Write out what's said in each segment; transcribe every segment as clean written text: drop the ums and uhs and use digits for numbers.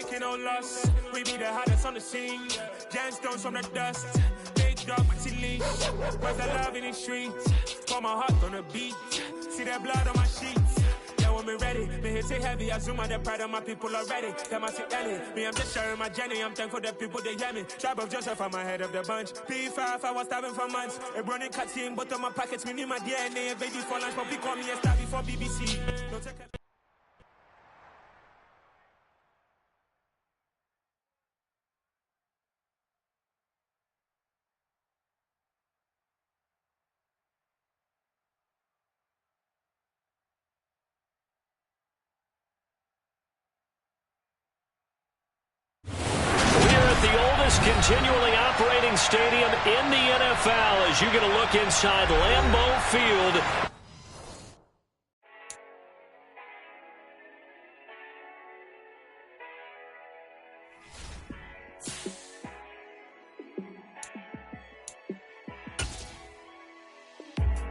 risking no loss. We be the hardest on the scene. Gemstones from the dust. Big dog, Maxi Leash. Where's the love in the streets? Pour my heart on the beat. See that blood on my sheets. Yeah, when we ready, me hit it heavy. I zoom on the pride of my people already. Them I see Ellie. Me, I'm just sharing my journey. I'm thankful the people they hear me. Tribe of Joseph, I'm ahead of the bunch. P5, I was starving for months. A running cutscene, but on my pockets, me need my DNA. Baby for lunch, but we call me a star before BBC. Don't take it. Continually operating stadium in the NFL as you get a look inside Lambeau Field.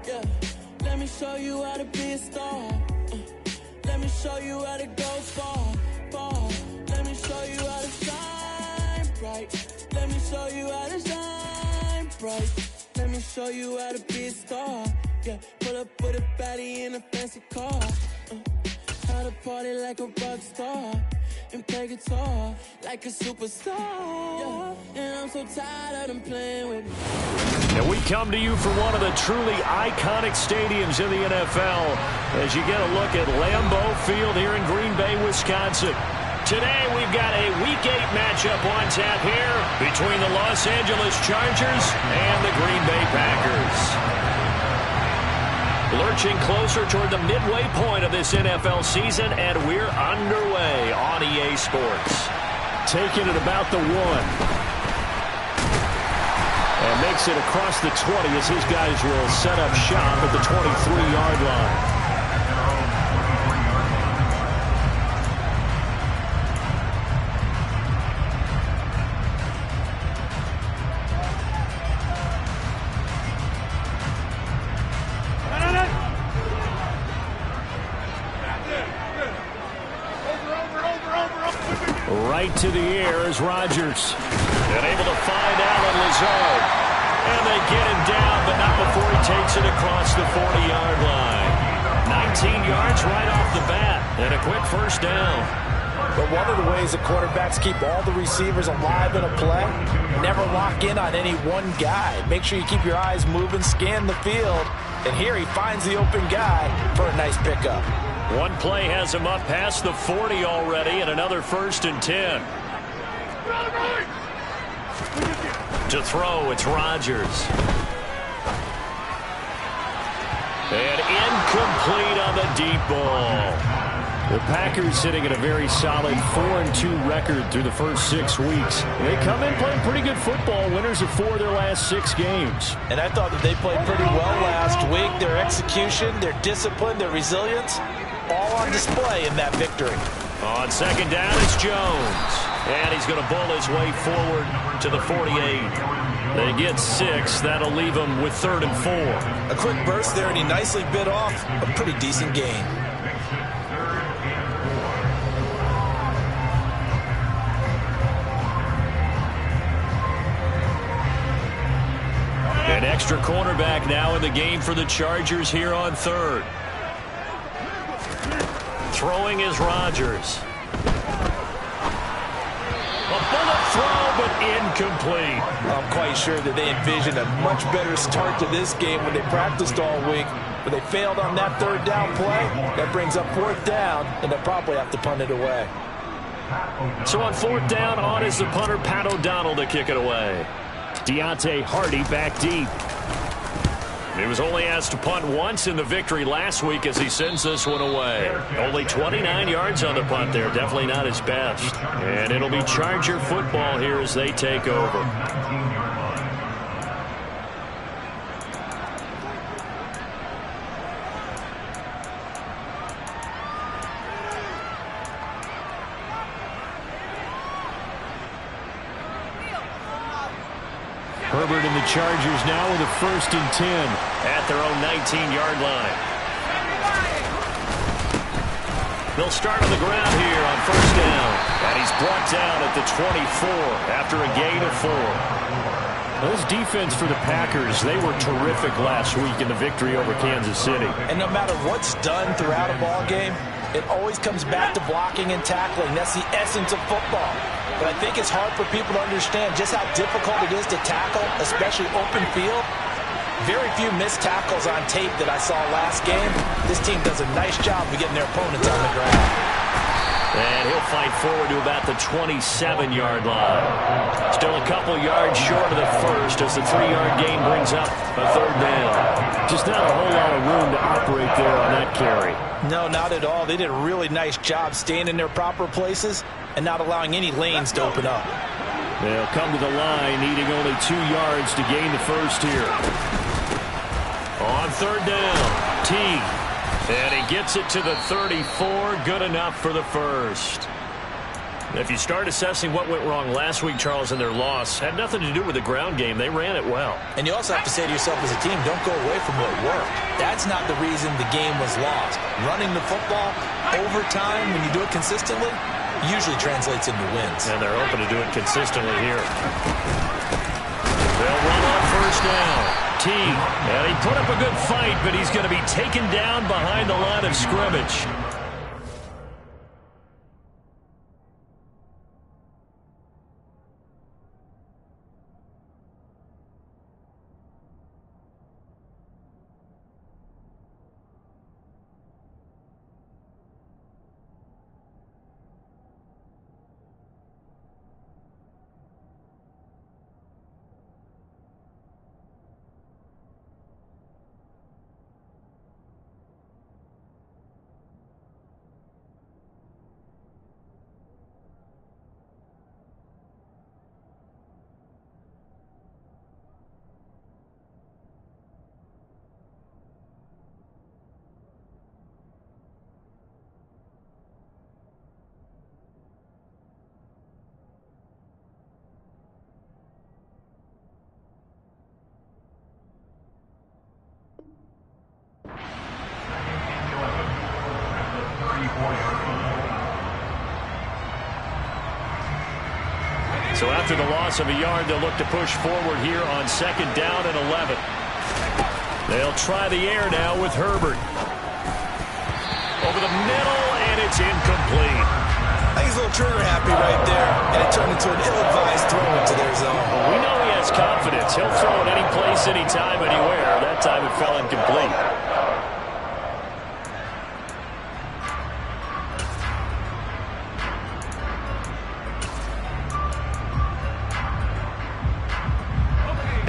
Yeah, let me show you how to be a star. Let me show you how to go far, far. Let me show you how to shine bright. Let me show you how to shine bright. Let me show you how to be a star. Yeah, pull up with a baddie in a fancy car. How to party like a rock star and play guitar like a superstar. Yeah, and I'm so tired of them playing with me. And we come to you from one of the truly iconic stadiums in the NFL as you get a look at Lambeau Field here in Green Bay, Wisconsin. Today we've got a Week 8 matchup on tap here between the Los Angeles Chargers and the Green Bay Packers. Lurching closer toward the midway point of this NFL season, and we're underway on EA Sports. Taking it about the 1. And makes it across the 20 as his guys will set up shop at the 23-yard line. Right to the air is Rodgers. And able to find Alan Lazard. And they get him down, but not before he takes it across the 40-yard line. 19 yards right off the bat. And a quick first down. But one of the ways the quarterbacks keep all the receivers alive in a play, never lock in on any one guy. Make sure you keep your eyes moving, scan the field. And here he finds the open guy for a nice pickup. One play has him up past the 40 already, and another 1st and 10. To throw, it's Rodgers. And incomplete on the deep ball. The Packers sitting at a very solid 4-2 record through the first 6 weeks. They come in playing pretty good football, winners of 4 of their last 6 games. And I thought that they played pretty well last week. Their execution, their discipline, their resilience, all on display in that victory. On second down, it's Jones. And he's going to bull his way forward to the 48. They get 6. That'll leave him with 3rd and 4. A quick burst there, and he nicely bit off a pretty decent gain. An extra cornerback now in the game for the Chargers here on 3rd. Throwing is Rodgers. A bullet throw, but incomplete. I'm quite sure that they envisioned a much better start to this game when they practiced all week. But they failed on that 3rd down play. That brings up 4th down, and they'll probably have to punt it away. So on 4th down, on is the punter, Pat O'Donnell, to kick it away. Deontay Hardy back deep. He was only asked to punt once in the victory last week as he sends this one away. Only 29 yards on the punt there. Definitely not his best. And it'll be Charger football here as they take over. Herbert and the Chargers now with a 1st and 10 at their own 19-yard line. They'll start on the ground here on 1st down. And he's brought 24 after a gain of 4. This defense for the Packers, they were terrific last week in the victory over Kansas City. And no matter what's done throughout a ball game, it always comes back to blocking and tackling. That's the essence of football. But I think it's hard for people to understand just how difficult it is to tackle, especially open field. Very few missed tackles on tape that I saw last game. This team does a nice job of getting their opponents on the ground. And he'll fight forward to about the 27-yard line. Still a couple yards short of the first as the 3-yard gain brings up a 3rd down. Just not a whole lot of room to operate there on that carry. No, not at all. They did a really nice job staying in their proper places and not allowing any lanes to open up. They'll come to the line needing only 2 yards to gain the first here. On 3rd down, Teague. And he gets it to the 34. Good enough for the first. If you start assessing what went wrong last week, Charles, in their loss, had nothing to do with the ground game. They ran it well. And you also have to say to yourself as a team, don't go away from what worked. That's not the reason the game was lost. Running the football over time, when you do it consistently, usually translates into wins. And they're open to do it consistently here. They'll run on 1st down. Teague, and he put up a good fight, but he's going to be taken down behind the line of scrimmage. So after the loss of a yard, they'll look to push forward here on 2nd down and 11. They'll try the air now with Herbert. Over the middle, and it's incomplete. I think he's a little trigger happy right there, and it turned into an ill-advised throw into their zone. Well, we know he has confidence. He'll throw it any place, anytime, anywhere. That time it fell incomplete.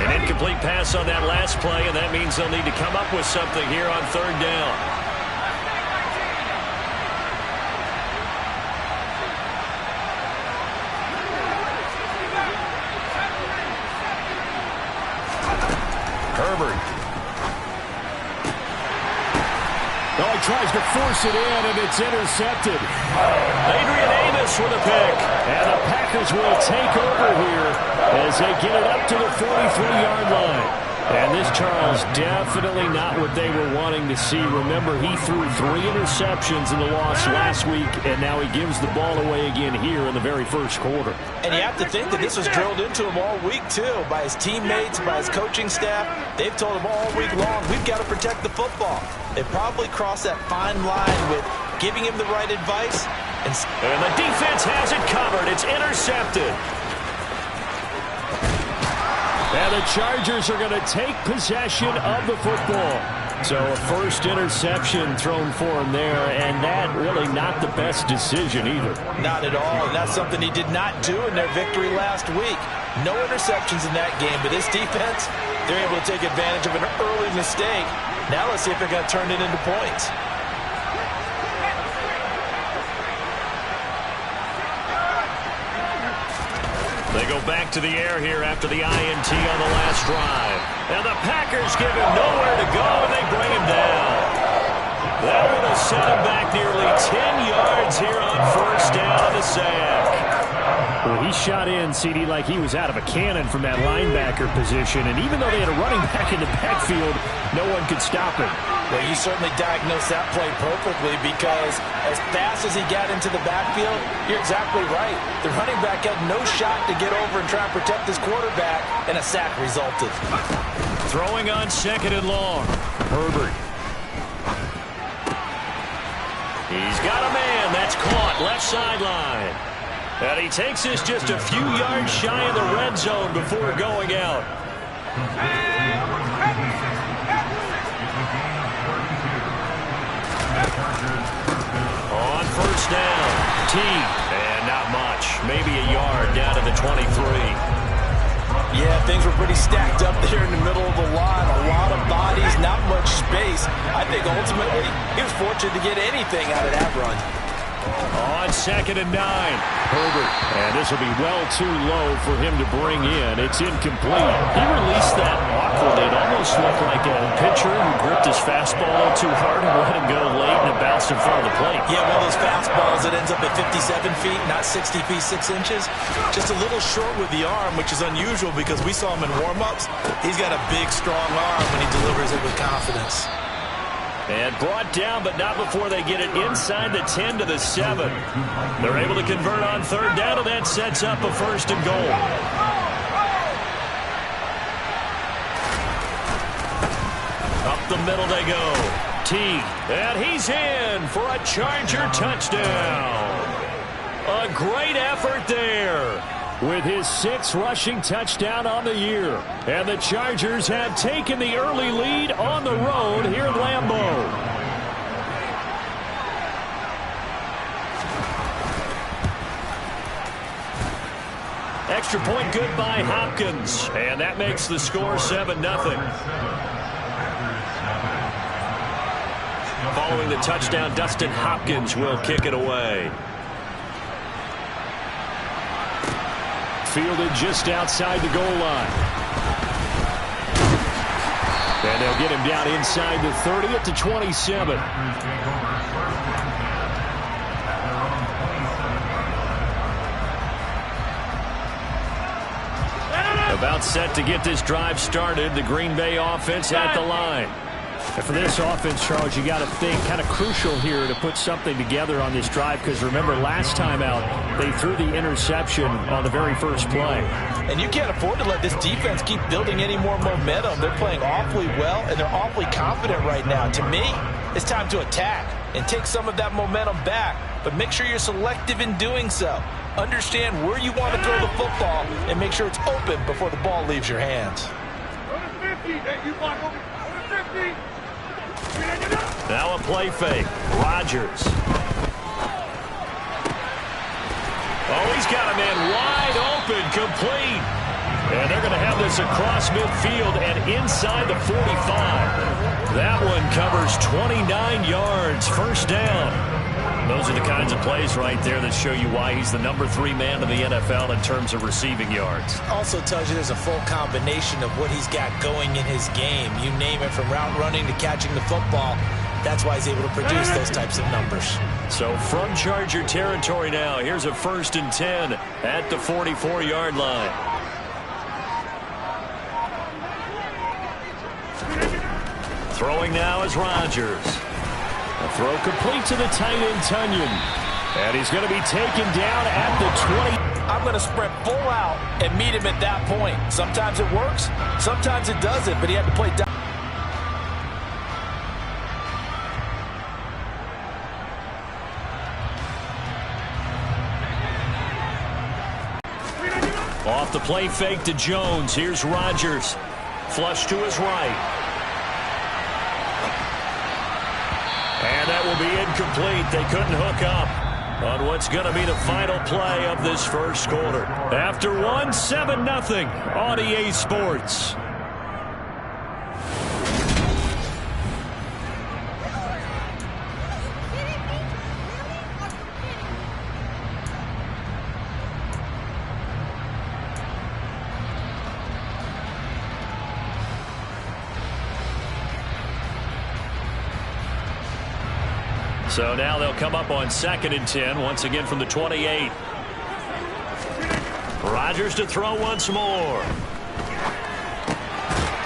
Incomplete pass on that last play, and that means they'll need to come up with something here on 3rd down. Herbert. Oh, he tries to force it in, and it's intercepted. Adrian Amos with a pick. And the Packers will take over here as they get it up to the 43-yard line. And this, Charles, definitely not what they were wanting to see. Remember, he threw 3 interceptions in the loss last week, and now he gives the ball away again here in the very first quarter. And you have to think that this was drilled into him all week, too, by his teammates, by his coaching staff. They've told him all week long, we've got to protect the football. They probably crossed that fine line with giving him the right advice. And the defense has it covered. It's intercepted. And the Chargers are going to take possession of the football. So a first interception thrown for him there, and that really not the best decision either. Not at all, and that's something he did not do in their victory last week. No interceptions in that game, but this defense, they're able to take advantage of an early mistake. Now let's see if they're going to turn it into points. They go back to the air here after the INT on the last drive. And the Packers give him nowhere to go, and they bring him down. That would have set him back nearly 10 yards here on 1st down, the sack. Well, he shot in, CD, like he was out of a cannon from that linebacker position. And even though they had a running back in the backfield, no one could stop him. Well, you certainly diagnosed that play perfectly, because as fast as he got into the backfield, you're exactly right. The running back had no shot to get over and try and protect his quarterback, and a sack resulted. Throwing on 2nd and long. Herbert. He's got a man. That's caught left sideline. And he takes this just a few yards shy of the red zone before going out. On 1st down, T, and not much. Maybe a yard down to the 23. Yeah, things were pretty stacked up there in the middle of the line. A lot of bodies, not much space. I think ultimately he was fortunate to get anything out of that run. On 2nd and 9, Herbert. And this will be well too low for him to bring in. It's incomplete. He released that awkwardly. It almost looked like a pitcher who gripped his fastball a little too hard and let him go late, and it bounced in front of the plate. Yeah, one of those fastballs that ends up at 57 feet, not 60 feet, 6 inches. Just a little short with the arm, which is unusual because we saw him in warm-ups. He's got a big, strong arm when he delivers it with confidence. And brought down, but not before they get it inside the 10 to the 7. They're able to convert on 3rd down, and that sets up a 1st and goal. Up the middle they go. T, and he's in for a Charger touchdown. A great effort there. With his 6th rushing touchdown on the year. And the Chargers have taken the early lead on the road here in Lambeau. Extra point good by Hopkins. And that makes the score 7-0. Following the touchdown, Dustin Hopkins will kick it away. Fielded just outside the goal line. And they'll get him down inside the 30 at the 27. About set to get this drive started. The Green Bay offense at the line. And for this offense, Charles, you got to think kind of crucial here to put something together on this drive, because remember last time out they threw the interception on the very first play. And you can't afford to let this defense keep building any more momentum. They're playing awfully well, and they're awfully confident right now. To me, it's time to attack and take some of that momentum back, but make sure you're selective in doing so. Understand where you want to throw the football and make sure it's open before the ball leaves your hands. Now a play fake. Rodgers. Oh, he's got a man wide open, complete. And they're going to have this across midfield and inside the 45. That one covers 29 yards. 1st down. Those are the kinds of plays right there that show you why he's the #3 man in the NFL in terms of receiving yards. Also tells you there's a full combination of what he's got going in his game. You name it, from route running to catching the football. That's why he's able to produce those types of numbers. So from Charger territory now, here's a 1st and 10 at the 44-yard line. Throwing now is Rodgers. A throw complete to the tight end, Tunyon. And he's going to be taken down at the 20. I'm going to sprint full out and meet him at that point. Sometimes it works, sometimes it doesn't, but he had to play down. Off the play fake to Jones. Here's Rodgers. Flush to his right. And that will be incomplete. They couldn't hook up on what's going to be the final play of this first quarter. After one, 7-0 on EA Sports. So now they'll come up on 2nd and 10, once again from the 28. Rodgers to throw once more.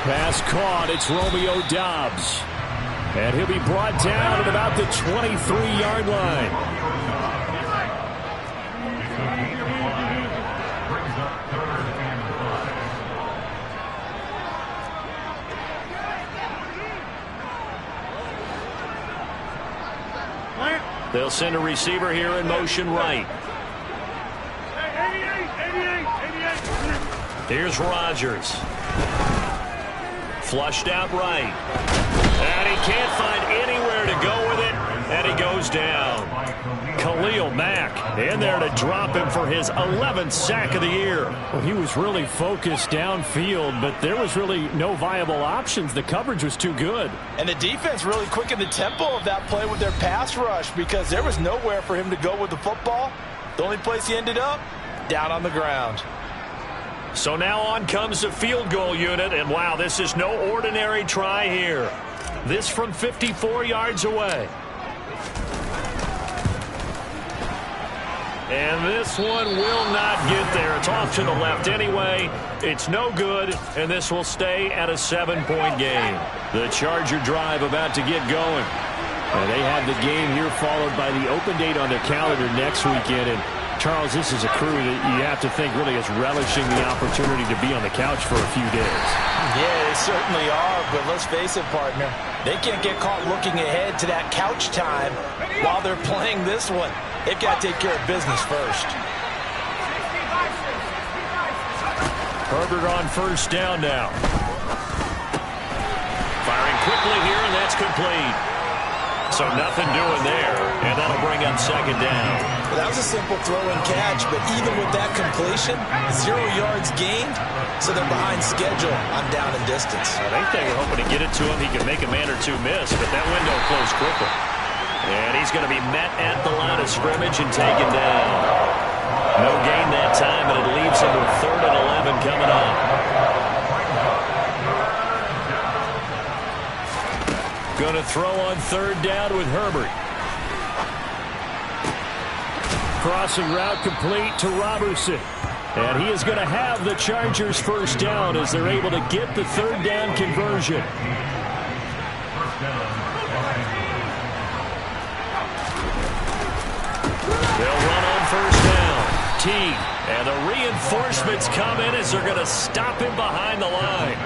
Pass caught. It's Romeo Doubs. And he'll be brought down at about the 23-yard line. They'll send a receiver here in motion right. Here's Rodgers. Flushed out right. And he can't find anywhere to go with it. And he goes down. Khalil Mack in there to drop him for his 11th sack of the year. Well, he was really focused downfield, but there was really no viable options. The coverage was too good. And the defense really quickened the tempo of that play with their pass rush because there was nowhere for him to go with the football. The only place he ended up, down on the ground. So now on comes the field goal unit, and wow, this is no ordinary try here. This from 54 yards away. And this one will not get there. It's off to the left anyway. It's no good, and this will stay at a 7-point game. The Charger drive about to get going. And they have the game here followed by the open date on their calendar next weekend. And Charles, this is a crew that you have to think really is relishing the opportunity to be on the couch for a few days. Yeah, they certainly are, but let's face it, partner. They can't get caught looking ahead to that couch time while they're playing this one. They've got to take care of business first. Herbert on first down now. Firing quickly here, and that's complete. So nothing doing there, and that'll bring up second down. Well, that was a simple throw and catch, but even with that completion, 0 yards gained, so they're behind schedule on down and distance. I think they were hoping to get it to him. He could make a man or two miss, but that window closed quickly. And he's going to be met at the line of scrimmage and taken down. No gain that time, and it leaves him with 3rd and 11 coming up. Going to throw on 3rd down with Herbert. Crossing route complete to Robertson. And he is going to have the Chargers first down as they're able to get the 3rd down conversion. They'll run on first down. And the reinforcements come in as they're going to stop him behind the line.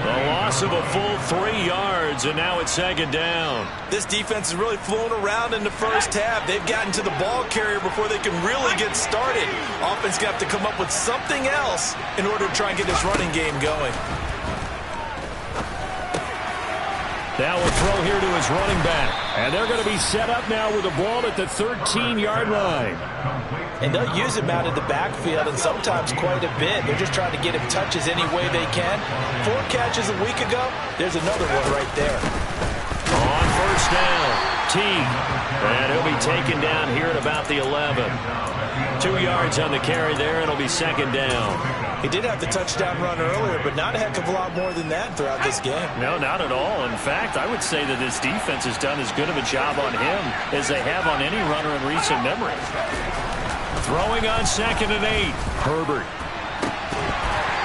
A loss of a full 3 yards, and now it's 2nd down. This defense has really flown around in the first half. They've gotten to the ball carrier before they can really get started. Offense going to have to come up with something else in order to try and get this running game going. Now we'll throw here to his running back. And they're going to be set up now with the ball at the 13-yard line. And they'll use him out of the backfield, and sometimes quite a bit. They're just trying to get him touches any way they can. 4 catches a week ago. There's another one right there. On first down, and he'll be taken down here at about the 11. 2 yards on the carry there, and it'll be 2nd down. He did have the touchdown run earlier, but not a heck of a lot more than that throughout this game. No, not at all. In fact, I would say that this defense has done as good of a job on him as they have on any runner in recent memory. Throwing on 2nd and 8. Herbert.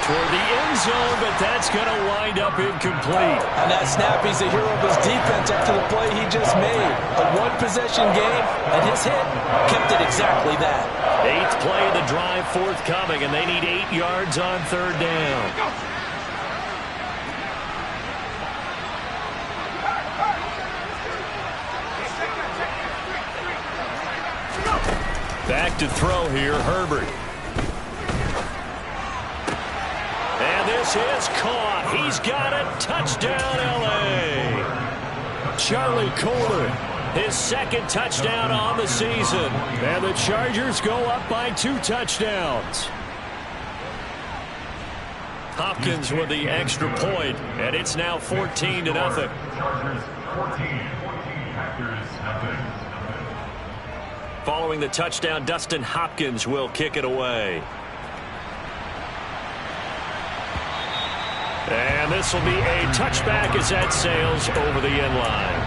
Toward the end zone, but that's going to wind up incomplete. On that snap, he's the hero of his defense after the play he just made. A one-possession game, and his hit kept it exactly that. 8th play of the drive forthcoming, and they need 8 yards on 3rd down. Back to throw here, Herbert. And this is caught. He's got it. Touchdown, L.A. Charlie Kohler, his 2nd touchdown on the season. And the Chargers go up by 2 touchdowns. Hopkins with the extra point, and it's now 14-0. Chargers 14, Packers nothing. Following the touchdown, Dustin Hopkins will kick it away. And this will be a touchback as that sails over the end line.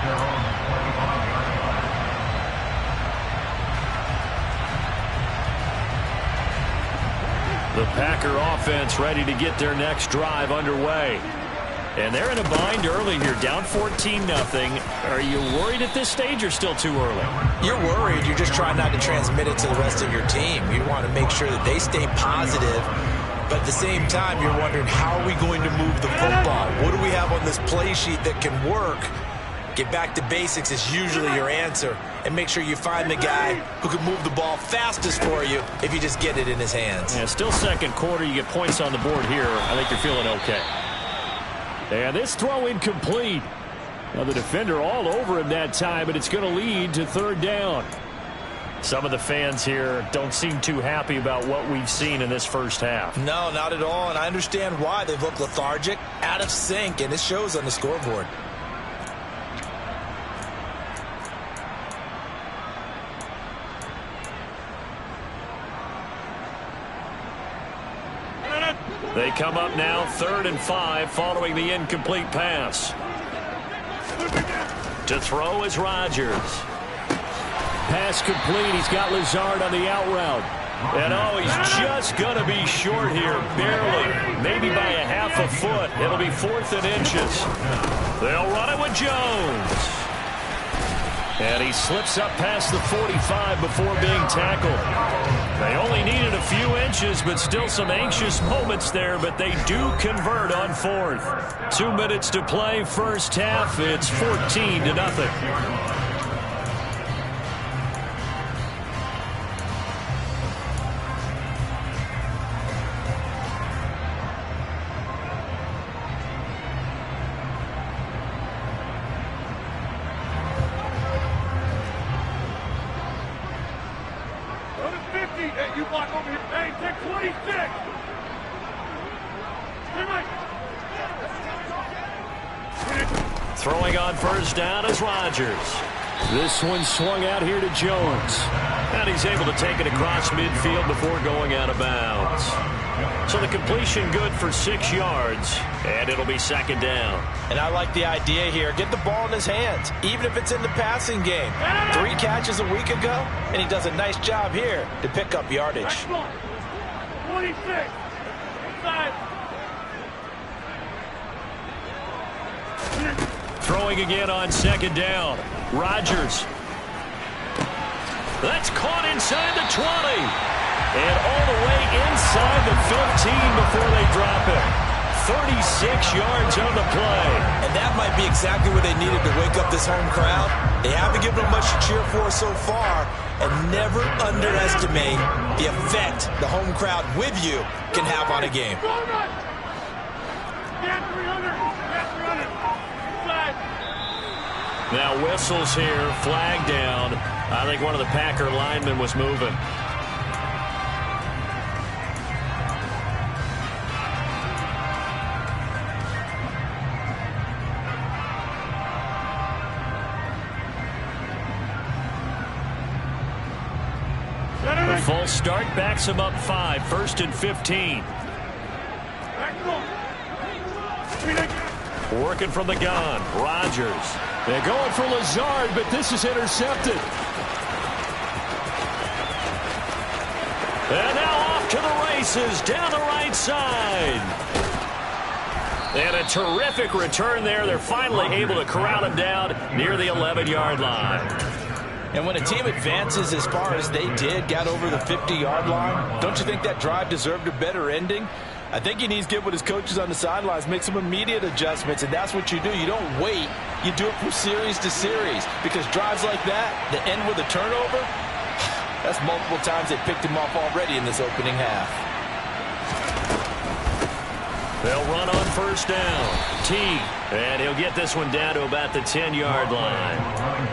The Packer offense ready to get their next drive underway. And they're in a bind early here, down 14-0. Are you worried at this stage or still too early? You're worried. You're just trying not to transmit it to the rest of your team. You want to make sure that they stay positive. But at the same time, you're wondering, how are we going to move the football? What do we have on this play sheet that can work? Get back to basics is usually your answer. And make sure you find the guy who can move the ball fastest for you if you just get it in his hands. Yeah, still second quarter. You get points on the board here. I think you're feeling okay. And this throw incomplete. Now the defender all over him that time, but it's going to lead to third down. Some of the fans here don't seem too happy about what we've seen in this first half. No, not at all, and I understand why. They've looked lethargic, out of sync, and it shows on the scoreboard. They come up now 3rd and 5 following the incomplete pass. To throw is Rodgers. Pass complete. He's got Lazard on the out route. And he's just going to be short here, barely. Maybe by a half a foot. It'll be 4th and inches. They'll run it with Jones. And he slips up past the 45 before being tackled. They only needed a few inches, but still some anxious moments there, but they do convert on 4th. 2 minutes to play, first half. It's 14-0. Throwing on first down is Rodgers. This one swung out here to Jones. And he's able to take it across midfield before going out of bounds. So the completion good for 6 yards, and it'll be 2nd down. And I like the idea here. Get the ball in his hands, even if it's in the passing game. 3 catches a week ago, and he does a nice job here to pick up yardage. 26. Inside. Throwing again on 2nd down. Rodgers. That's caught inside the 20. And all the way inside the 15 before they drop it. 36 yards on the play. And that might be exactly what they needed to wake up this home crowd. They haven't given them much to cheer for so far. And never underestimate the effect the home crowd with you can have on a game. Now whistles here, flag down. I think one of the Packer linemen was moving. The full start backs him up 5, 1st and 15. Working from the gun, Rodgers. They're going for Lazard, but this is intercepted. And now off to the races down the right side. And a terrific return there. They're finally able to corral him down near the 11-yard line. And when a team advances as far as they did, got over the 50-yard line, don't you think that drive deserved a better ending? I think he needs to get with his coaches on the sidelines, make some immediate adjustments, and that's what you do. You don't wait. You do it from series to series, because drives like that end with a turnover, that's multiple times they picked him off already in this opening half. They'll run on first down. T. And he'll get this one down to about the 10-yard line.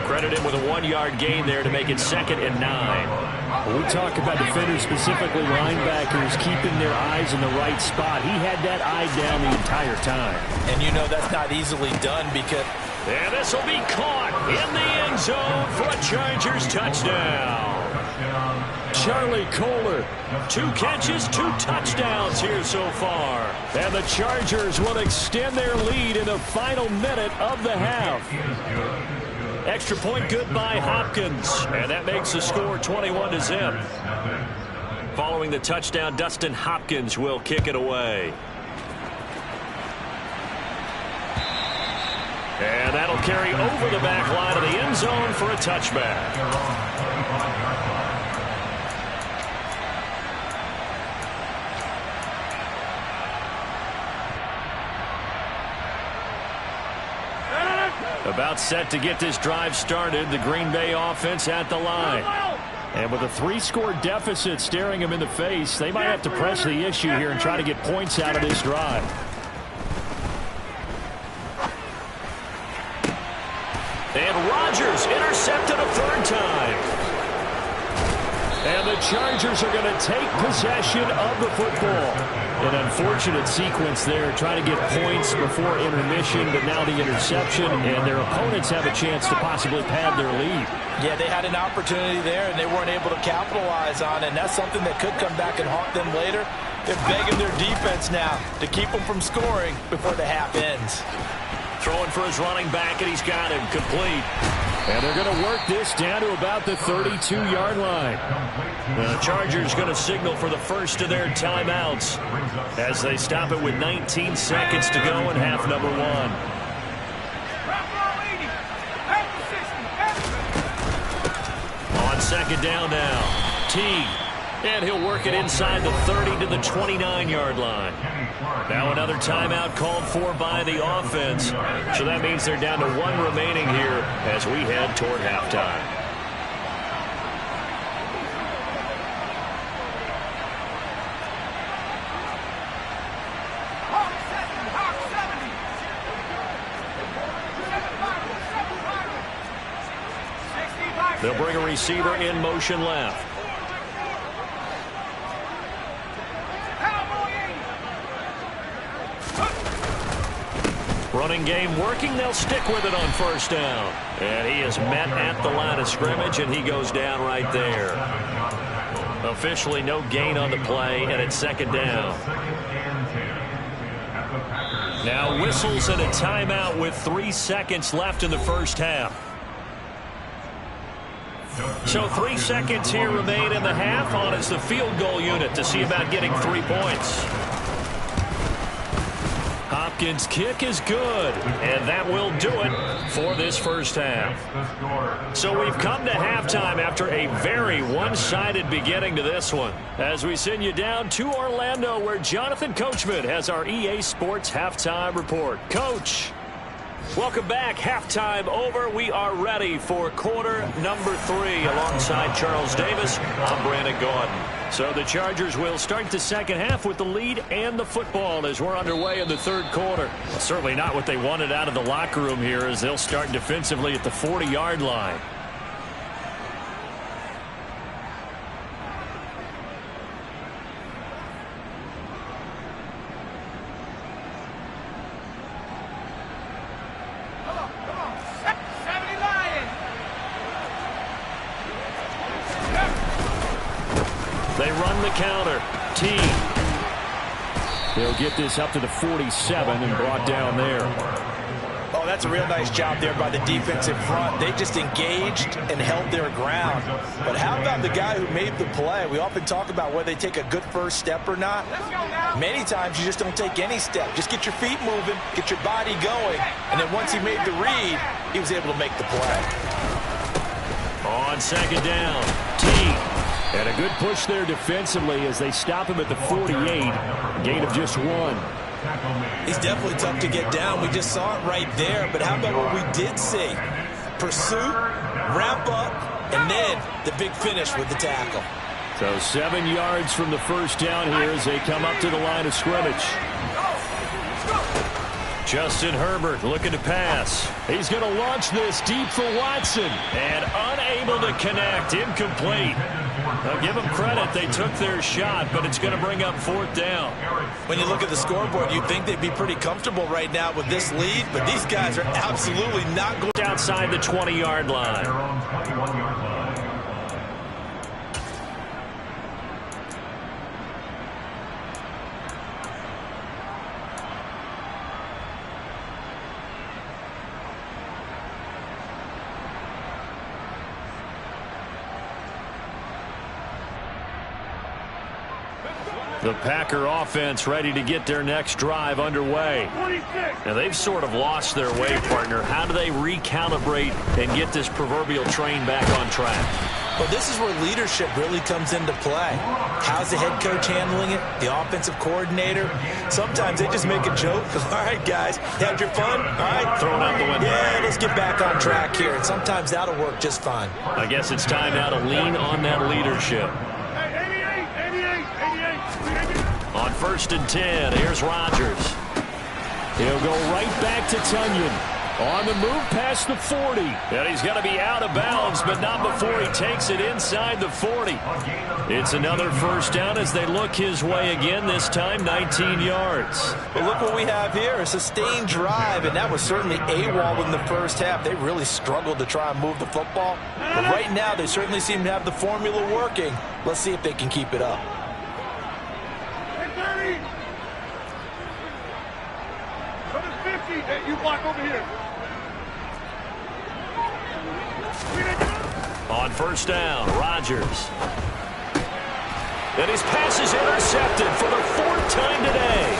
Credit him with a 1-yard gain there to make it 2nd and 9. When we talk about defenders, specifically linebackers, keeping their eyes in the right spot, he had that eye down the entire time. And you know that's not easily done because... And this will be caught in the end zone for a Chargers touchdown. Charlie Kohler, 2 catches, 2 touchdowns here so far. And the Chargers will extend their lead in the final minute of the half. Extra point good by Hopkins. And that makes the score 21-0. Following the touchdown, Dustin Hopkins will kick it away. And that'll carry over the back line of the end zone for a touchback. About set to get this drive started, the Green Bay offense at the line. And with a 3-score deficit staring them in the face, they might have to press the issue here and try to get points out of this drive. And Rodgers intercepted a third time. And the Chargers are going to take possession of the football. An unfortunate sequence there, trying to get points before intermission, but now the interception, and their opponents have a chance to possibly pad their lead. Yeah, they had an opportunity there, and they weren't able to capitalize on it, and that's something that could come back and haunt them later. They're begging their defense now to keep them from scoring before the half ends. Throwing for his running back, and he's got him complete. And they're going to work this down to about the 32-yard line. The Chargers going to signal for the first of their timeouts as they stop it with 19 seconds to go in half number 1. On second down now, Teague. And he'll work it inside the 30 to the 29-yard line. Now another timeout called for by the offense. So that means they're down to 1 remaining here as we head toward halftime. They'll bring a receiver in motion left. Running game working. They'll stick with it on first down. And he is met at the line of scrimmage, and he goes down right there. Officially no gain on the play, and it's second down. Now whistles and a timeout with 3 seconds left in the first half. So 3 seconds here remain in the half. On is the field goal unit to see about getting 3 points. Hopkins' kick is good, and that will do it for this first half. So we've come to halftime after a very one-sided beginning to this one, as we send you down to Orlando, where Jonathan Coachman has our EA Sports Halftime Report. Coach, welcome back. Halftime over. We are ready for quarter number 3 alongside Charles Davis. I'm Brandon Gordon. So the Chargers will start the second half with the lead and the football as we're underway in the third quarter. Well, certainly not what they wanted out of the locker room here, as they'll start defensively at the 40-yard line. They run the counter. Teague. They'll get this up to the 47 and brought down there. Oh, that's a real nice job there by the defense in front. They just engaged and held their ground. But how about the guy who made the play? We often talk about whether they take a good first step or not. Many times you just don't take any step. Just get your feet moving, get your body going. And then once he made the read, he was able to make the play. On second down, Teague. And a good push there defensively as they stop him at the 48. A gain of just 1. He's definitely tough to get down. We just saw it right there. But how about what we did see? Pursuit, wrap up, and then the big finish with the tackle. So 7 yards from the first down here as they come up to the line of scrimmage. Justin Herbert looking to pass. He's going to launch this deep for Watson. And unable to connect. Incomplete. Now give them credit. They took their shot, but it's going to bring up fourth down. When you look at the scoreboard, you'd think they'd be pretty comfortable right now with this lead, but these guys are absolutely not going outside the 20-yard line. The Packer offense ready to get their next drive underway. 26. Now, they've sort of lost their way, partner. How do they recalibrate and get this proverbial train back on track? Well, this is where leadership really comes into play. How's the head coach handling it? The offensive coordinator? Sometimes they just make a joke. All right, guys, had your fun? All right. Throw it out the window. Yeah, let's get back on track here. And sometimes that'll work just fine. I guess it's time now to lean on that leadership. On 1st and 10, here's Rodgers. He'll go right back to Tunyon. On the move past the 40. And he's going to be out of bounds, but not before he takes it inside the 40. It's another first down as they look his way again, this time 19 yards. But look what we have here, a sustained drive, and that was certainly AWOL in the first half. They really struggled to try and move the football. But right now, they certainly seem to have the formula working. Let's see if they can keep it up. Hey, you block over here. On 1st down, Rodgers. And his pass is intercepted for the 4th time today.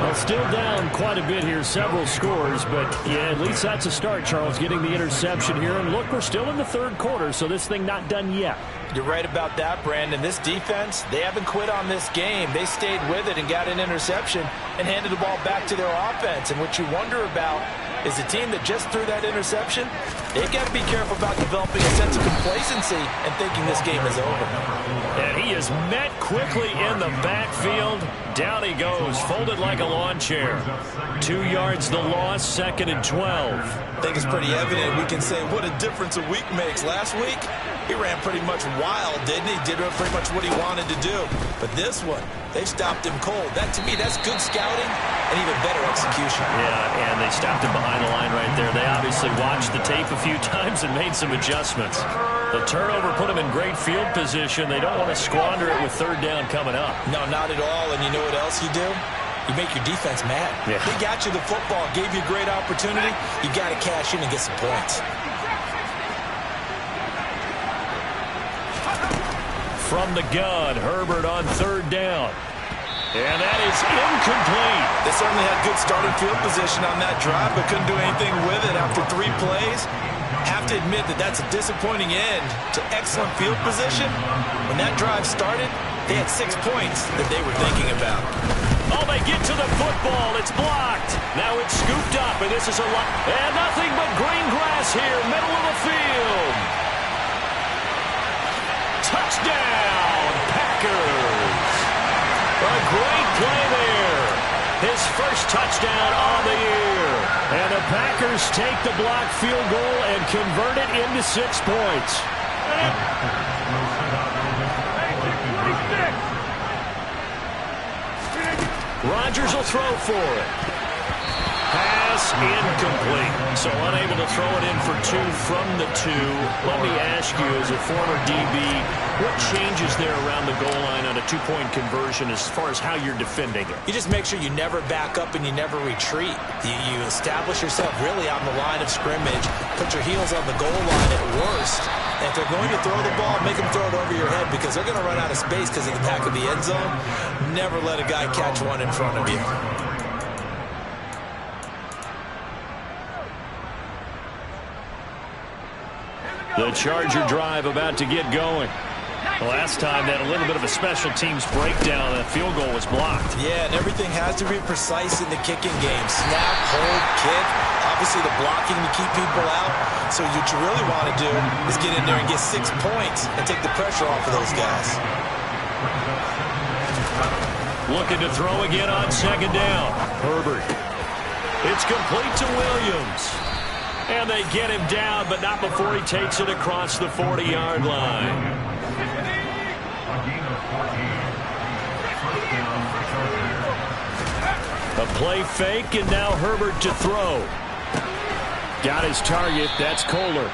Well, still down quite a bit here, several scores, but yeah, at least that's a start, Charles, getting the interception here. And look, we're still in the 3rd quarter, so this thing not done yet. You're right about that, Brandon. This defense, they haven't quit on this game. They stayed with it and got an interception and handed the ball back to their offense. And what you wonder about is a team that just threw that interception, they've got to be careful about developing a sense of complacency and thinking this game is over. And he is met quickly in the backfield. Down he goes, folded like a lawn chair. 2 yards the loss, 2nd and 12. I think it's pretty evident. We can say what a difference a week makes. Last week, he ran pretty much wild, didn't he? Did pretty much what he wanted to do. But this one, they stopped him cold. That, to me, that's good scouting and even better execution. Yeah, and they stopped him behind the line right there. They obviously watched the tape a few times and made some adjustments. The turnover put them in great field position. They don't want to squander it with 3rd down coming up. No, not at all. And you know what else you do? You make your defense mad. Yeah. They got you the football, gave you a great opportunity. You got to cash in and get some points. From the gun, Herbert on 3rd down. And that is incomplete. They certainly had good starting field position on that drive, but couldn't do anything with it after 3 plays. Have to admit that that's a disappointing end to excellent field position. When that drive started, they had 6 points that they were thinking about. Oh, they get to the football. It's blocked. Now it's scooped up, and this is a lot. And nothing but green grass here, middle of the field. Touchdown, Packers. A great play there. His first touchdown on the year. And the Packers take the blocked field goal and convert it into 6 points. Rodgers will throw for it. Pass incomplete. So unable to throw it in for 2 from the 2. Let me ask you, as a former DB, what changes there around the goal line on a 2-point conversion as far as how you're defending it? You just make sure you never back up and you never retreat. You establish yourself really on the line of scrimmage, put your heels on the goal line at worst. And if they're going to throw the ball, make them throw it over your head because they're going to run out of space because of the back of the end zone. Never let a guy catch one in front of you. The Charger drive about to get going. Last time they had a little bit of a special teams breakdown. That field goal was blocked. Yeah, and everything has to be precise in the kicking game. Snap, hold, kick. Obviously the blocking to keep people out. So what you really want to do is get in there and get 6 points and take the pressure off of those guys. Looking to throw again on 2nd down. Herbert. It's complete to Williams. And they get him down, but not before he takes it across the 40-yard line. A play fake, and now Herbert to throw. Got his target. That's Kohler.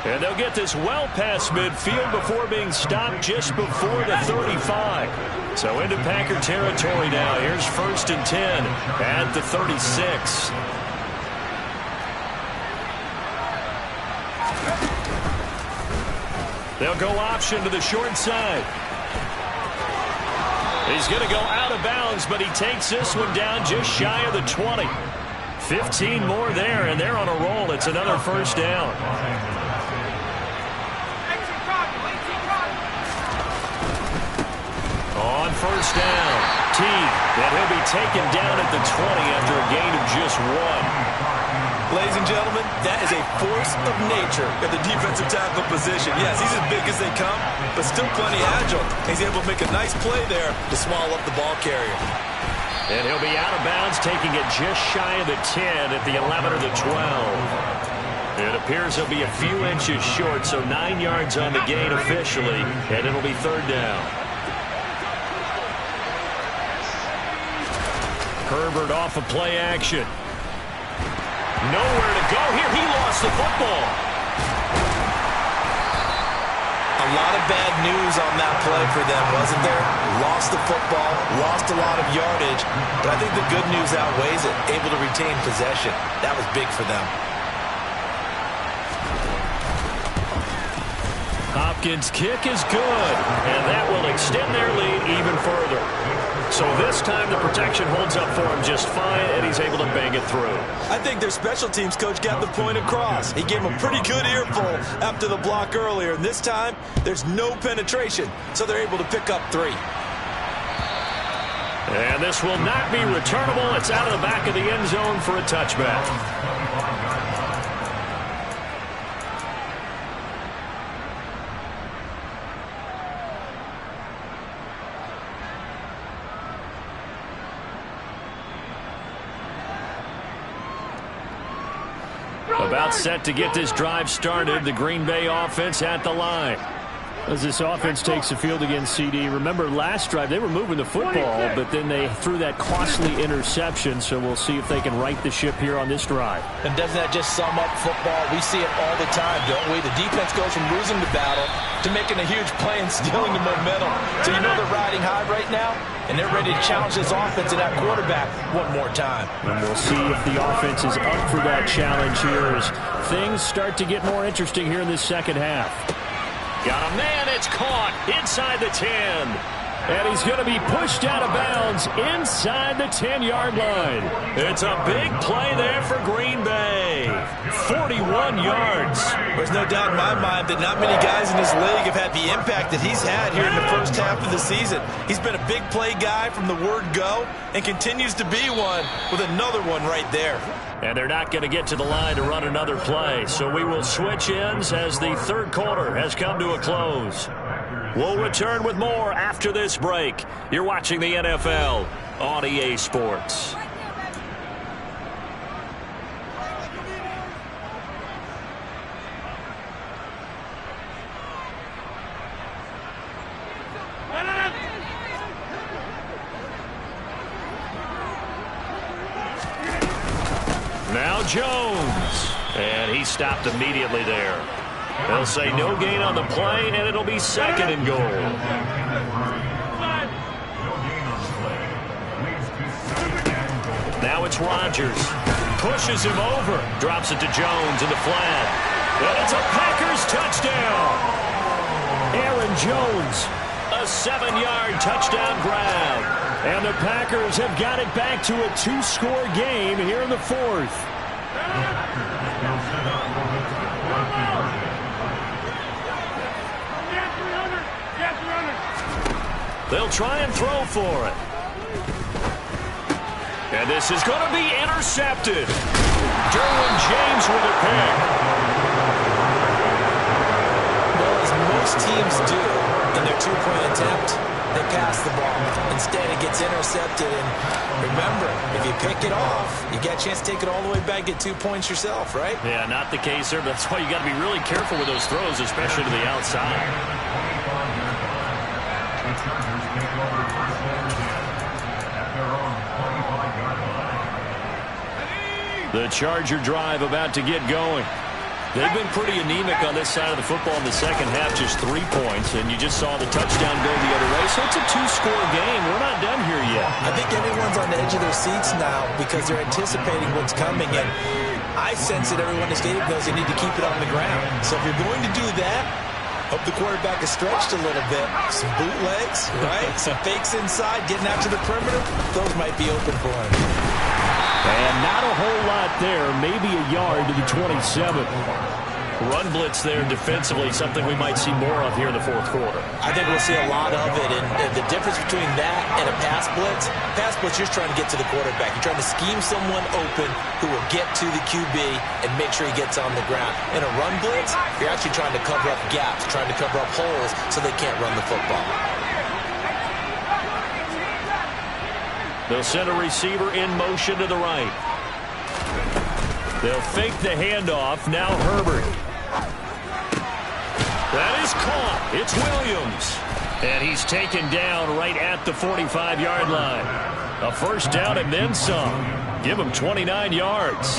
And they'll get this well past midfield before being stopped just before the 35. So into Packer territory now. Here's 1st and 10 at the 36. They'll go option to the short side. He's going to go out of bounds, but he takes this one down just shy of the 20. 15 more there, and they're on a roll. It's another first down. On first down, Teague, and he'll be taken down at the 20 after a gain of just 1. Ladies and gentlemen, that is a force of nature at the defensive tackle position. Yes, he's as big as they come, but still plenty agile. He's able to make a nice play there to swallow up the ball carrier. And he'll be out of bounds, taking it just shy of the 10 at the 11 or the 12. It appears he'll be a few inches short, so 9 yards on the gain officially, and it'll be third down. Herbert off of play action. Nowhere to go here. He lost the football. A lot of bad news on that play for them, wasn't there? Lost the football, lost a lot of yardage, but I think the good news outweighs it. Able to retain possession. That was big for them. Hopkins' kick is good, and that will extend their lead even further. So this time the protection holds up for him just fine, and he's able to bang it through. I think their special teams coach got the point across. He gave him a pretty good earful after the block earlier, and this time there's no penetration, so they're able to pick up 3. And this will not be returnable. It's out of the back of the end zone for a touchback. About set to get this drive started. The Green Bay offense at the line. As this offense takes the field against CD, remember last drive they were moving the football, but then they threw that costly interception, so we'll see if they can right the ship here on this drive. And doesn't that just sum up football? We see it all the time, don't we? The defense goes from losing the battle to making a huge play and stealing the momentum. So you know they're riding high right now, and they're ready to challenge this offense and that quarterback one more time. And we'll see if the offense is up for that challenge here as things start to get more interesting here in this second half. Got a man, it's caught inside the 10. And he's going to be pushed out of bounds inside the 10-yard line. It's a big play there for Green Bay. 41 yards. There's no doubt in my mind that not many guys in this league have had the impact that he's had here in the first half of the season. He's been a big play guy from the word go and continues to be one with another one right there. And they're not going to get to the line to run another play. So we will switch ends as the third quarter has come to a close. We'll return with more after this break. You're watching the NFL on EA Sports. Now Jones, and he stopped immediately there. They'll say no gain on the play, and it'll be second and goal. Now it's Rodgers. Pushes him over. Drops it to Jones in the flat. And it's a Packers touchdown. Aaron Jones. A 7-yard touchdown grab. And the Packers have got it back to a 2-score game here in the fourth. They'll try and throw for it. And this is going to be intercepted. Derwin James with a pick. Well, as most teams do in their two-point attempt, they pass the ball. Instead, it gets intercepted. And remember, if you pick it off, you get a chance to take it all the way back, get 2 points yourself, right? Yeah, not the case there. That's why you got to be really careful with those throws, especially to the outside. The Charger drive about to get going. They've been pretty anemic on this side of the football in the second half, just 3 points, and you just saw the touchdown go the other way. So it's a 2-score game. We're not done here yet. I think everyone's on the edge of their seats now because they're anticipating what's coming, and I sense that everyone in the stadium knows they need to keep it on the ground. So if you're going to do that, Hope the quarterback is stretched a little bit. Some bootlegs, right? Some fakes inside, getting out to the perimeter. Those might be open for him. And not a whole lot there. Maybe a yard to the 27. Run blitz there defensively, something we might see more of here in the fourth quarter. I think we'll see a lot of it, and the difference between that and a pass blitz, you're trying to get to the quarterback. You're trying to scheme someone open who will get to the QB and make sure he gets on the ground. In a run blitz, you're actually trying to cover up gaps, trying to cover up holes so they can't run the football. They'll send a receiver in motion to the right. They'll fake the handoff. Now Herbert. That is caught. It's Williams. And he's taken down right at the 45-yard line. A first down and then some. Give him 29 yards.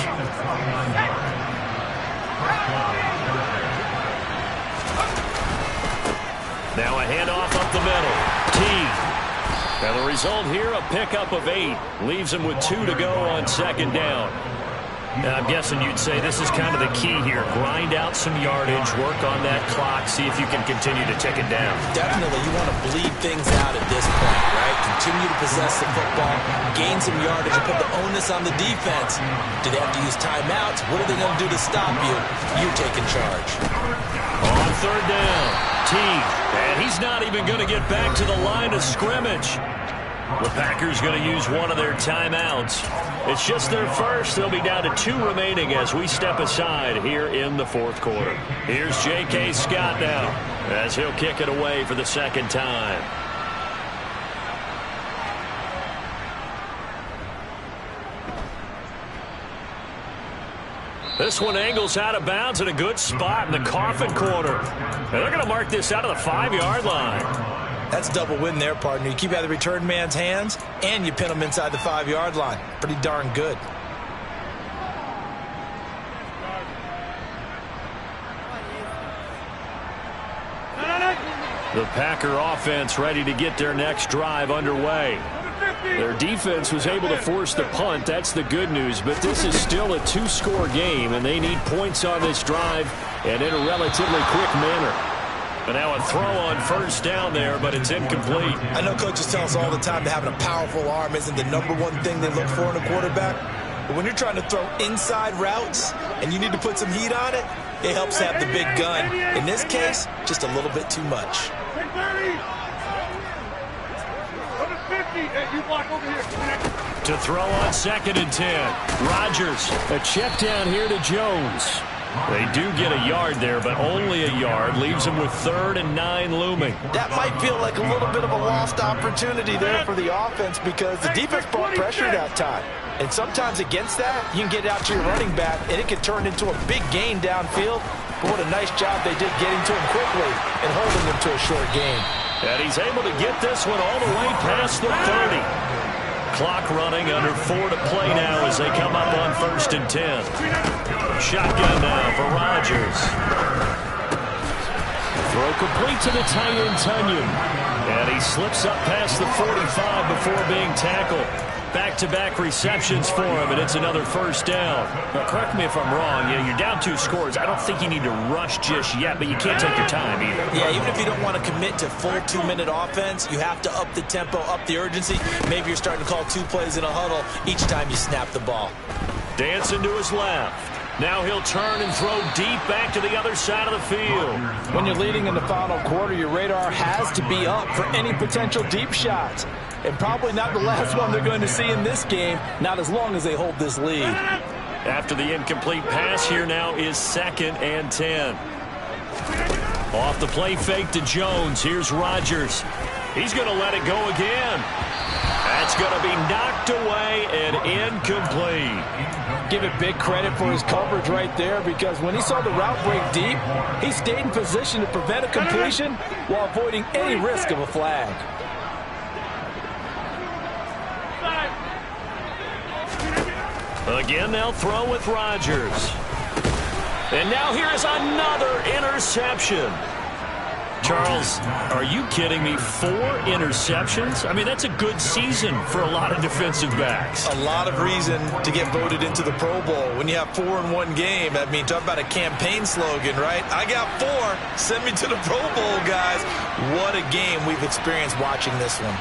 Now a handoff up the middle. T. And the result here, a pickup of 8. Leaves him with 2 to go on second down. Now, I'm guessing you'd say this is kind of the key here. Grind out some yardage, work on that clock, see if you can continue to tick it down. Definitely. You want to bleed things out at this point, right? Continue to possess the football, gain some yardage, and put the onus on the defense. Do they have to use timeouts? What are they going to do to stop you? You taking charge. On third down, T. And he's not even going to get back to the line of scrimmage. The Packers going to use one of their timeouts. It's just their first. They'll be down to 2 remaining as we step aside here in the fourth quarter. Here's J.K. Scott now as he'll kick it away for the second time. This one angles out of bounds in a good spot in the coffin corner. And they're going to mark this out of the 5-yard line. That's double win there, partner. You keep out of the return man's hands, and you pin him inside the 5-yard line. Pretty darn good. The Packer offense ready to get their next drive underway. Their defense was able to force the punt. That's the good news. But this is still a 2-score game, and they need points on this drive and in a relatively quick manner. But now a throw on first down there, but it's incomplete. I know coaches tell us all the time that having a powerful arm isn't the #1 thing they look for in a quarterback. But when you're trying to throw inside routes and you need to put some heat on it, it helps have the big gun. In this case, just a little bit too much. To throw on 2nd and 10. Rodgers, a check down here to Jones. They do get a yard there, but only a yard. Leaves them with 3rd and 9 looming. That might feel like a little bit of a lost opportunity there for the offense because the defense brought pressure that time. And sometimes against that, you can get out to your running back, and it can turn into a big gain downfield. But what a nice job they did getting to him quickly and holding him to a short gain. And he's able to get this one all the way past the 30. Clock running, under 4 to play now as they come up on 1st and 10. Shotgun now for Rodgers. Throw complete to the tight end, Tunyon. And he slips up past the 45 before being tackled. Back-to-back receptions for him, and it's another first down. Now, correct me if I'm wrong. You're down 2 scores. I don't think you need to rush just yet, but you can't take your time either. Yeah, even if you don't want to commit to full 2-minute offense, you have to up the tempo, up the urgency. Maybe you're starting to call 2 plays in a huddle each time you snap the ball. Dancing to his left. Now he'll turn and throw deep back to the other side of the field. When you're leading in the final quarter, your radar has to be up for any potential deep shots. And probably not the last one they're going to see in this game, not as long as they hold this lead. After the incomplete pass, here now is 2nd and 10. Off the play fake to Jones. Here's Rodgers. He's going to let it go again. That's going to be knocked away and incomplete. Give it big credit for his coverage right there because when he saw the route break deep, he stayed in position to prevent a completion while avoiding any risk of a flag. Again, they'll throw with Rodgers. And now here's another interception. Charles, are you kidding me? 4 interceptions? I mean, that's a good season for a lot of defensive backs. A lot of reason to get voted into the Pro Bowl. When you have 4 in one game, I mean, talk about a campaign slogan, right? I got 4. Send me to the Pro Bowl, guys. What a game we've experienced watching this one.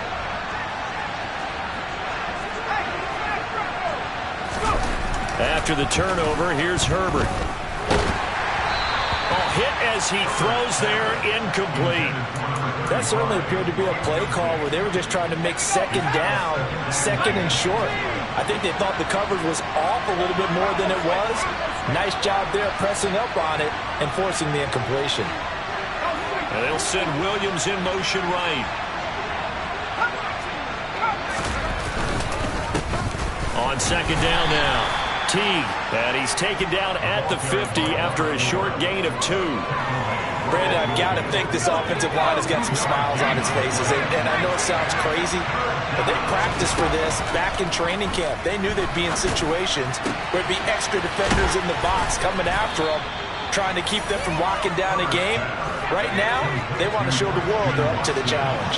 After the turnover, here's Herbert. Hit as he throws there, incomplete. That certainly appeared to be a play call where they were just trying to make second down, second and short. I think they thought the coverage was off a little bit more than it was. Nice job there pressing up on it and forcing the incompletion. And they'll send Williams in motion right. On second down now. Teague, and he's taken down at the 50 after a short gain of 2. Brandon, I've got to think this offensive line has got some smiles on its faces. And I know it sounds crazy, but they practiced for this back in training camp. They knew they'd be in situations where it'd be extra defenders in the box coming after them, trying to keep them from locking down a game. Right now, they want to show the world they're up to the challenge.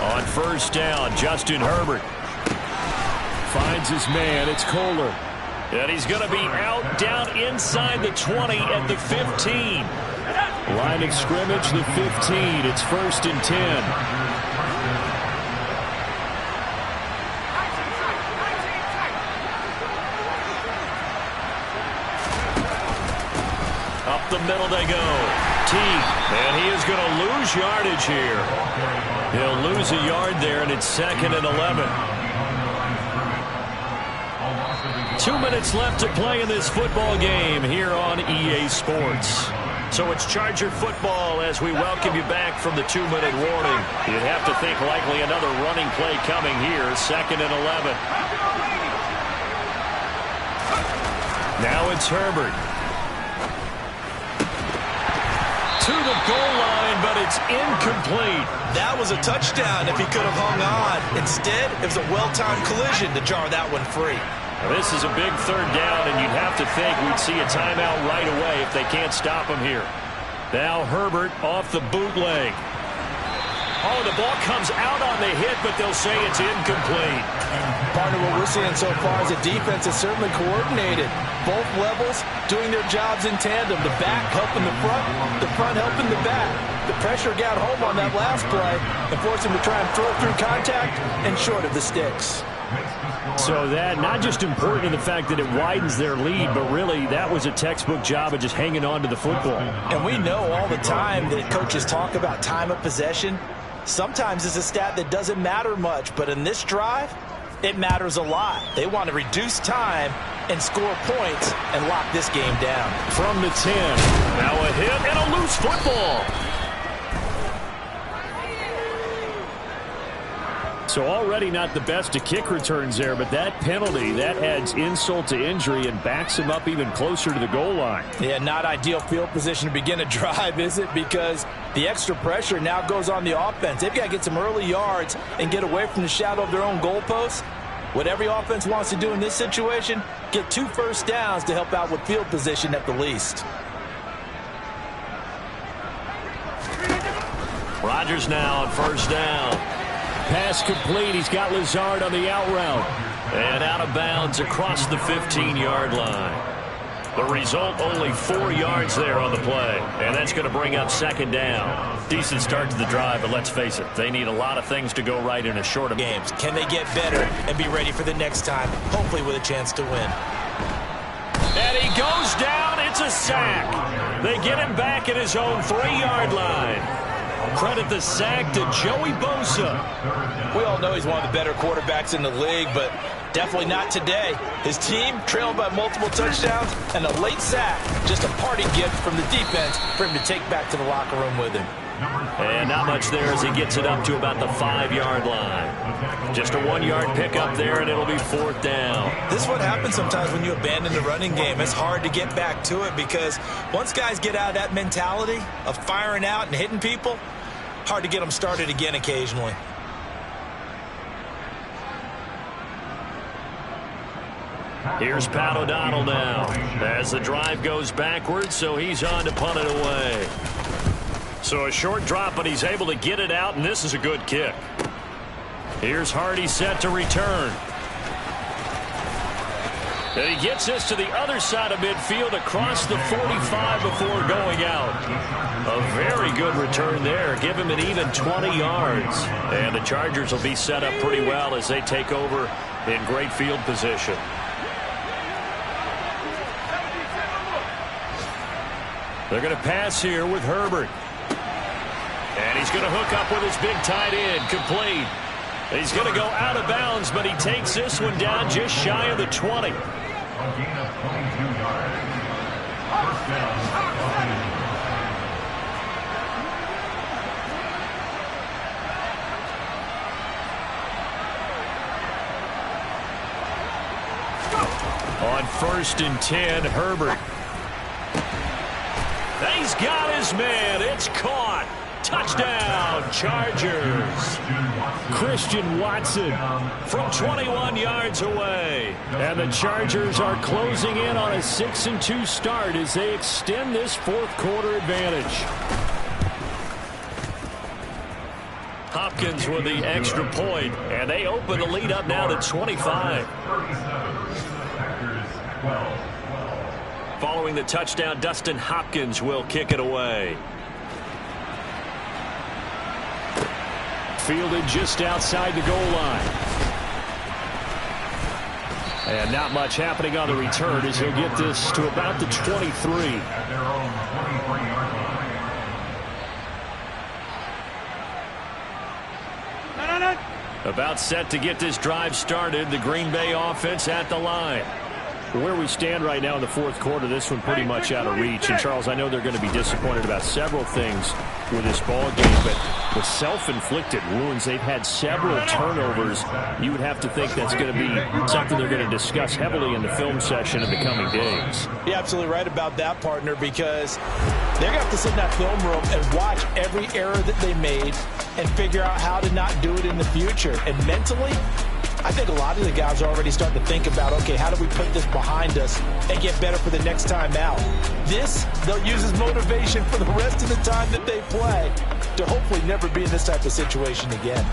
On first down, Justin Herbert finds his man. It's Kohler. And he's going to be out down inside the 20 at the 15. Line of scrimmage, the 15. It's 1st and 10. Up the middle they go. Teague, and he is going to lose yardage here. He'll lose a yard there, and it's 2nd and 11. 2 minutes left to play in this football game here on EA Sports. So it's Charger football as we welcome you back from the 2-minute warning. You'd have to think likely another running play coming here, 2nd and 11. Now it's Herbert. To the goal line, but it's incomplete. That was a touchdown if he could have hung on. Instead, it was a well-timed collision to jar that one free. Now, this is a big 3rd down, and you'd have to think we'd see a timeout right away if they can't stop him here. Now Herbert off the bootleg. Oh, the ball comes out on the hit, but they'll say it's incomplete. Partner, what we're seeing so far is a defense is certainly coordinated. Both levels doing their jobs in tandem. The back helping the front helping the back. The pressure got home on that last play and forced him to try and throw through contact and short of the sticks. So that, not just important in the fact that it widens their lead, but really that was a textbook job of just hanging on to the football. And we know all the time that coaches talk about time of possession. Sometimes it's a stat that doesn't matter much, but in this drive, it matters a lot. They want to reduce time and score points and lock this game down. From the 10, now a hit and a loose football. So already not the best of kick returns there, but that penalty, that adds insult to injury and backs him up even closer to the goal line. Yeah, not ideal field position to begin a drive, is it? Because the extra pressure now goes on the offense. They've got to get some early yards and get away from the shadow of their own goalposts. What every offense wants to do in this situation, get 2 first downs to help out with field position at the least. Rodgers now on first down. Pass complete. He's got Lazard on the out route. And out of bounds across the 15-yard line. The result, only 4 yards there on the play. And that's going to bring up second down. Decent start to the drive, but let's face it, they need a lot of things to go right in a short games. Can they get better and be ready for the next time, hopefully with a chance to win? And he goes down. It's a sack. They get him back at his own 3-yard line. Credit the sack to Joey Bosa. We all know he's one of the better quarterbacks in the league, but definitely not today. His team trailed by multiple touchdowns and a late sack. Just a party gift from the defense for him to take back to the locker room with him. And not much there as he gets it up to about the 5-yard line. Just a 1-yard pickup there, and it'll be 4th down. This is what happens sometimes when you abandon the running game. It's hard to get back to it because once guys get out of that mentality of firing out and hitting people, hard to get them started again Here's Pat O'Donnell now as the drive goes backwards, so he's on to punt it away. So a short drop, but he's able to get it out, and this is a good kick. Here's Hardy set to return. And he gets this to the other side of midfield across the 45 before going out. A very good return there. Give him an even 20 yards. And the Chargers will be set up pretty well as they take over in great field position. They're going to pass here with Herbert. And he's going to hook up with his big tight end, complete. He's going to go out of bounds, but he takes this one down just shy of the 20. A gain of 22 yards. First down. On 1st and 10, Herbert. He's got his man. It's caught. Touchdown, Chargers. Christian Watson from 21 yards away. And the Chargers are closing in on a 6-2 start as they extend this fourth quarter advantage. Hopkins with the extra point, and they open the lead up now to 25. Following the touchdown, Dustin Hopkins will kick it away. Fielded just outside the goal line. And not much happening on the return as he'll get this to about the 23. At their own 23-yard line. About set to get this drive started. The Green Bay offense at the line. Where we stand right now in the fourth quarter, this one pretty much out of reach. And, Charles, I know they're going to be disappointed about several things with this ball game, but with self-inflicted wounds, they've had several turnovers. You would have to think that's going to be something they're going to discuss heavily in the film session in the coming days. You're absolutely right about that, partner, because they're going to have to sit in that film room and watch every error that they made and figure out how to not do it in the future. And mentally, I think a lot of the guys are already starting to think about, okay, how do we put this behind us and get better for the next time out? This, they'll use as motivation for the rest of the time that they play to hopefully never be in this type of situation again.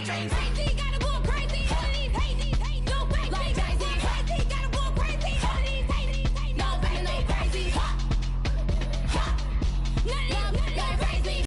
Crazy.